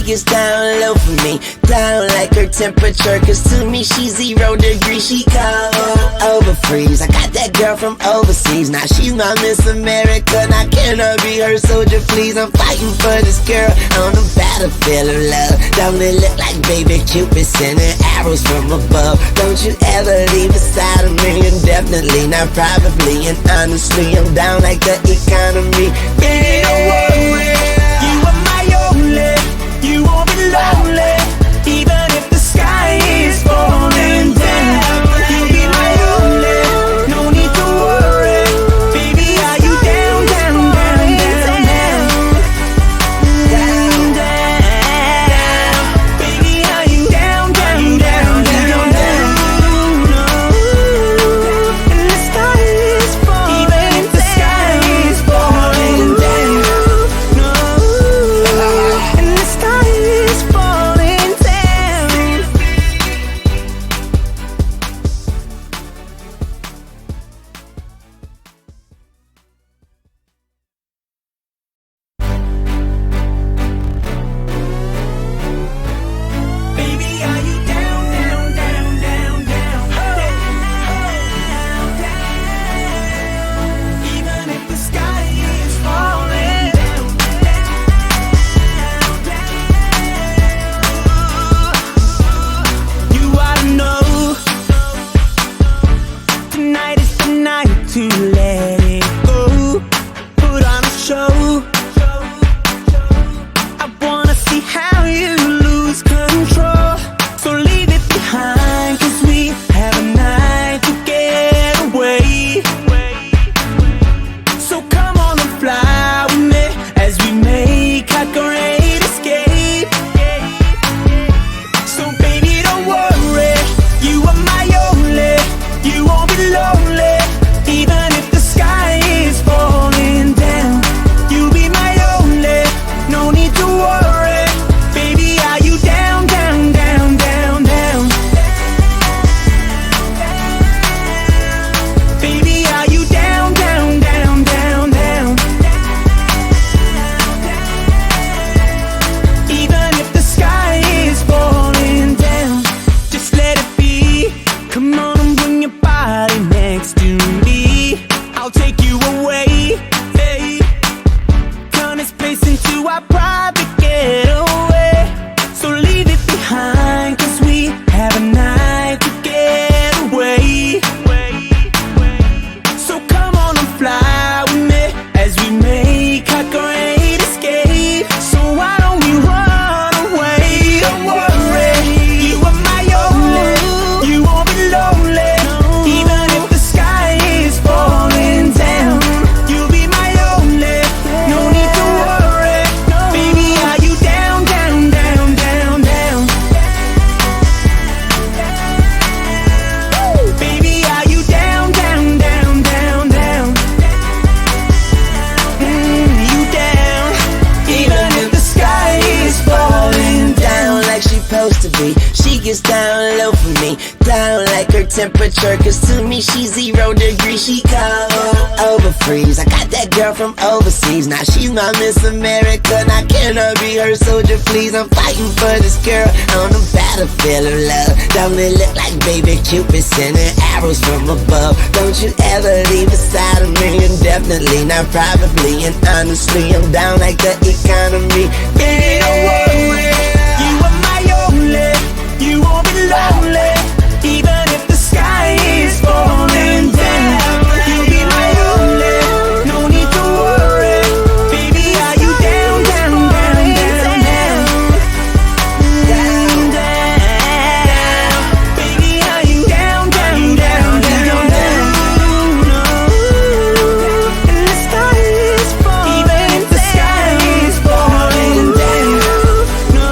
gets down low for me, down like her temperature. Cause to me she's 0 degrees, she cold over freeze. I got that girl from overseas, now she's my Miss America. Now can I be her soldier, please? I'm fighting for this girl on the battlefield of love. Don't it look like baby Cupid sending arrows from above? Don't you ever leave beside of me, and definitely not probably. And honestly, I'm down like the economy. Baby, don't worry, you are my only. You won't be lonely, even if the sky is falling down. You'll be my only, no need to worry. Baby, are you down, down, down, down, down, down, down? Baby, are you down, down, down, down, down? And the sky is falling, even if the sky is falling down. And the sky is falling down. Baby, are you down, down, down, down, down, down, down? Even if the sky is falling down, down, down. You ought to know tonight is the night to let it go. Put on a show. I wanna see how you lose control. So leave it behind, cause we have a night to get away. So come on and fly with me as we make our great escape. So baby, don't worry, you are my only. You won't be lonely, even if the sky is falling down. You'll be my only, no need to worry. Baby, are you down, down, down, down, down? Baby, are you down, down, down, down, down? Even if the sky is falling down, just let it be. Come on and bring your body next to me. I'll take you away, hey. Turn this place into our private getaway. So leave it behind, cause we have a night to get away. So come on and fly with me as we make our great escape. So why don't we run away? Don't worry, you are my only. You won't be lonely, even if the sky is falling down. You'll be my only, no need to worry. Baby, are you down, down, down, down, down? Baby, are you down, down, down, down, down? You down, even if the sky is falling down like she supposed to be. She gets down low for me, down like her temperature. Cause to me she's 0 degrees, she cold over freeze. I got that girl from overseas, now she's my Miss America. Now can I be her soldier, please? I'm fighting for this girl on the battlefield of love. Don't it look like baby Cupid sending arrows from above? Don't you ever leave beside of me, and definitely not probably. And honestly, I'm down like the economy. Baby, don't worry, you are my only. You won't be lonely, even if the sky is falling down. You'll be my only, no need to worry. Baby, are you down, down, down, down, down? Down, down. Baby, are you down, down, down, down, down? And the sky is falling, even if the sky is falling down. No.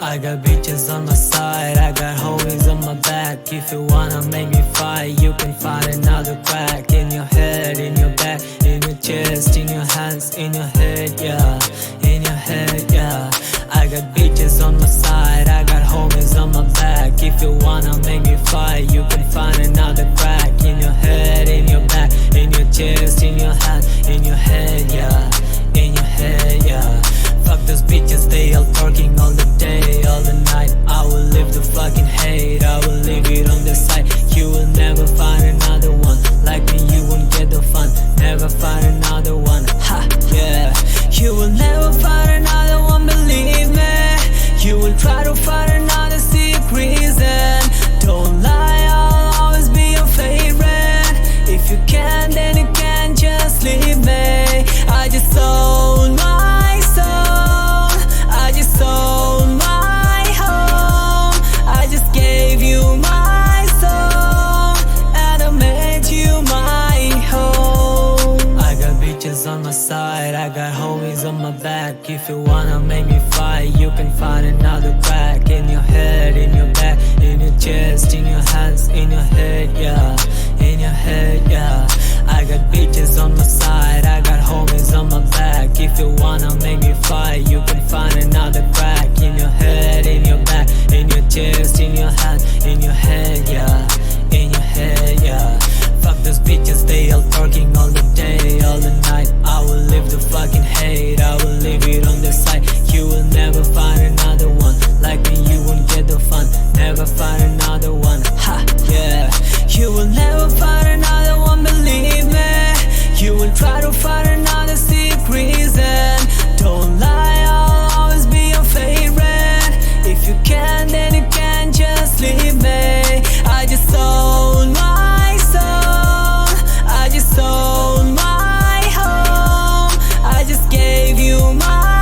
I got bitches on my side, I got homies on my back. If you wanna make me fight, you can find another crack. In your head, in your back, in your chest, in your hands, in your head, yeah. In your head, yeah. I got bitches on my side, I got homies on my back. If you wanna make me fight, you can find another crack. In your head, in your back, in your chest, in your hand, in your head, yeah. In your head, yeah. Fuck those bitches, they all talking all the day, all the night. I will leave the fucking hate, I will leave it on the side. You will never find another one like me, you won't get the fun. Never find another one, ha, yeah. You will never find another one, believe me. You will try to find another sick reason. Don't lie, I'll always be your favorite. If you can, then you can just leave me. I just sold my soul, I just sold my home, I just gave you my soul, and I made you my home. I got bitches on my side, I got homies on my back. If you wanna make me fight, you can find another crack. In your head, in your back, in your chest, in your hands, in your head, yeah. In your head, yeah. I got bitches on my side, I got homies on my back. If you wanna make me fight, you can find another crack. In your head, in your back, in your chest, in your hand, in your head, yeah. In your head, yeah. Fuck those bitches, they all talking all the day, all the night. I will leave the fucking hate, I will leave it on the side. You will never find another one like me, you won't get the fun. Never find another one, ha, yeah. You will never find another one, believe me. You will try to find another sick reason. Don't lie, I'll always be your favorite. If you can, then you can just leave me. I just sold my soul, I just sold my home, I just gave you my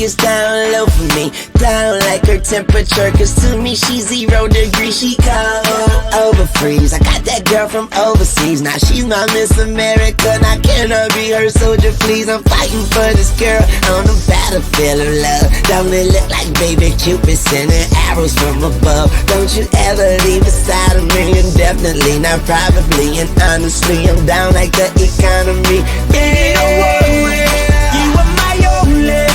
gets down low for me, down like her temperature. Cause to me she's 0 degrees, she cold over freeze. I got that girl from overseas, now she's my Miss America. Now can I be her soldier, please? I'm fighting for this girl on the battlefield of love. Don't it look like baby Cupid sending arrows from above? Don't you ever leave beside of me, and definitely not probably. And honestly, I'm down like the economy. Baby, don't worry, you are my only.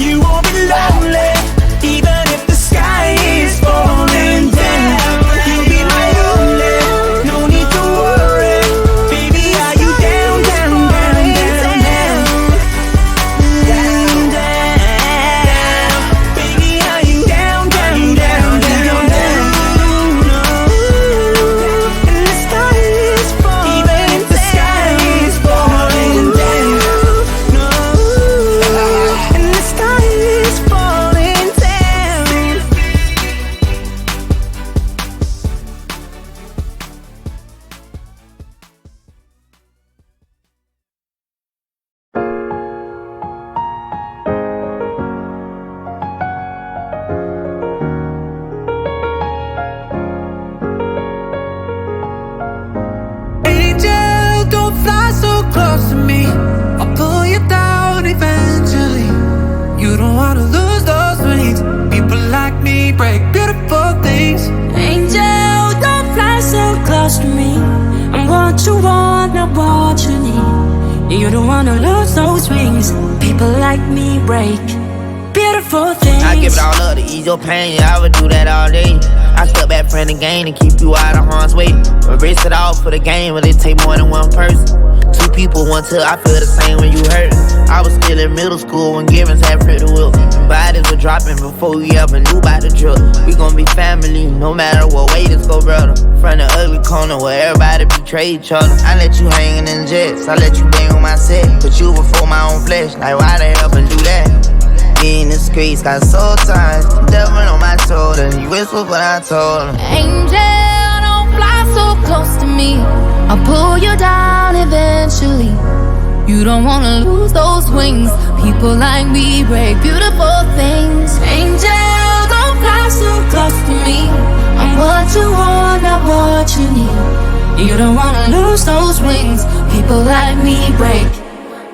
You won't be lonely, even if the sky is falling down. You'll be my only, no need to worry. Baby, are you down, down, down, down, down? Down, down. Baby, are you down, down, down, down, down? And the sky is falling, even if the sky is falling down. No, and the sky is falling down. Angel, don't fly so close to me. I'll pull you down eventually. You don't wanna lose those wings. People like me break beautiful things. Angel, don't fly so close to me. I'm what you want, not what you need. You don't wanna lose those wings. People like me break beautiful things. I give it all up to ease your pain, yeah, I would do that all day. I step back from the game and keep you out of harm's way. Erase it all for the game, but it take more than one person. Two people, one till I feel the same when you hurt. I was still in middle school when Givens had Pretty Will. Bodies were dropping before we ever knew about the drill. We gon' be family, no matter what way this go, brother. From the ugly corner where everybody betray each other. I let you hangin' in jets, I let you bang on my set. Put you before my own flesh, like why the hell and do that? In the streets, got soul ties, devil on my shoulder. You whisper what I told him. Angel, don't fly so close to me. I'll pull you down eventually. You don't wanna lose those wings. People like me break beautiful things. Angel, don't fly so close to me. I'm what you want, not what you need. You don't wanna lose those wings. People like me break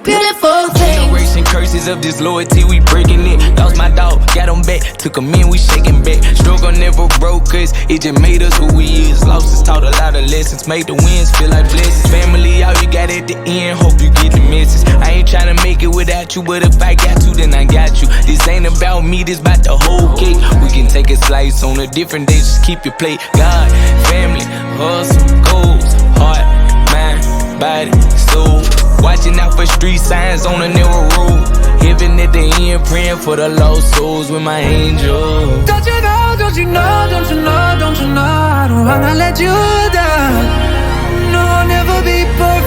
beautiful things. Generation curses of disloyalty, we breaking it. Lost my dog, got him back, took him in, we shaking back. Struggle never broke us, it just made us who we is. Lost us, taught a lot of lessons, made the wins feel like blessings. Family, all you got at the end, hope you get the message. I ain't tryna make it without you, but if I got to, then I got you. This ain't about me, this about the whole cake. We can take a slice on a different day, just keep your plate. God, family, hustle, goals, heart, mind, body, soul. Watching out for street signs on a narrow road. Heaven at the end, praying for the lost souls with my angel. Don't you know, don't you know, don't you know, don't you know, I don't wanna let you down. No, I'll never be perfect.